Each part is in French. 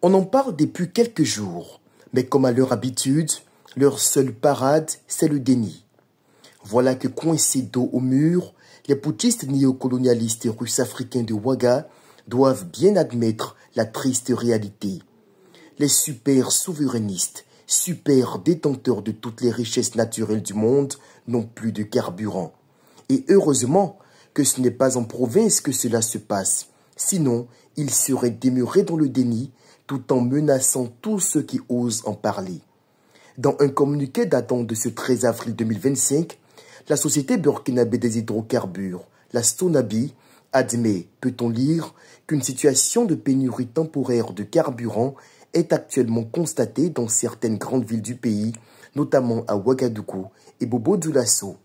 On en parle depuis quelques jours, mais comme à leur habitude, leur seule parade, c'est le déni. Voilà que coincés dos au mur, les putschistes néocolonialistes russes-africains de Ouaga doivent bien admettre la triste réalité. Les super souverainistes, super détenteurs de toutes les richesses naturelles du monde, n'ont plus de carburant. Et heureusement que ce n'est pas en province que cela se passe. Sinon, ils seraient demeurés dans le déni tout en menaçant tous ceux qui osent en parler. Dans un communiqué datant de ce 13 avril 2025, la société burkinabé des hydrocarbures, la Stonabi, admet, peut-on lire, qu'une situation de pénurie temporaire de carburant est actuellement constatée dans certaines grandes villes du pays, notamment à Ouagadougou et Bobo-Dioulasso.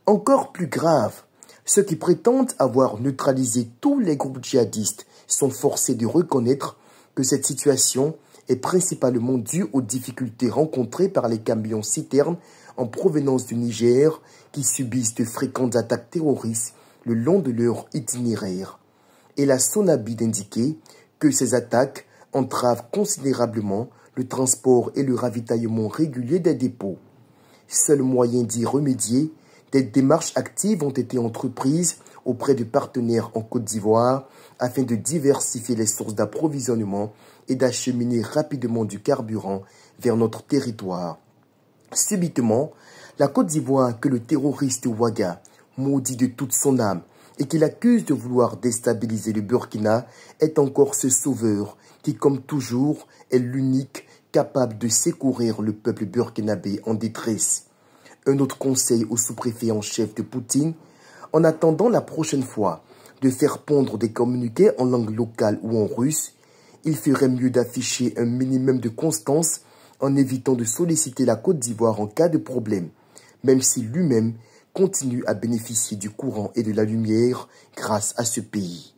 Encore plus grave, ceux qui prétendent avoir neutralisé tous les groupes djihadistes sont forcés de reconnaître que cette situation est principalement due aux difficultés rencontrées par les camions citernes en provenance du Niger qui subissent de fréquentes attaques terroristes le long de leur itinéraire. Et la Sonabi d'indiquer que ces attaques entravent considérablement le transport et le ravitaillement régulier des dépôts. Seul moyen d'y remédier, des démarches actives ont été entreprises auprès de partenaires en Côte d'Ivoire afin de diversifier les sources d'approvisionnement et d'acheminer rapidement du carburant vers notre territoire. Subitement, la Côte d'Ivoire que le terroriste Ouaga maudit de toute son âme et qu'il accuse de vouloir déstabiliser le Burkina est encore ce sauveur qui, comme toujours, est l'unique capable de secourir le peuple burkinabé en détresse. Un autre conseil au sous-préfet en chef de Poutine, en attendant la prochaine fois de faire pondre des communiqués en langue locale ou en russe, il ferait mieux d'afficher un minimum de constance en évitant de solliciter la Côte d'Ivoire en cas de problème, même si lui-même continue à bénéficier du courant et de la lumière grâce à ce pays.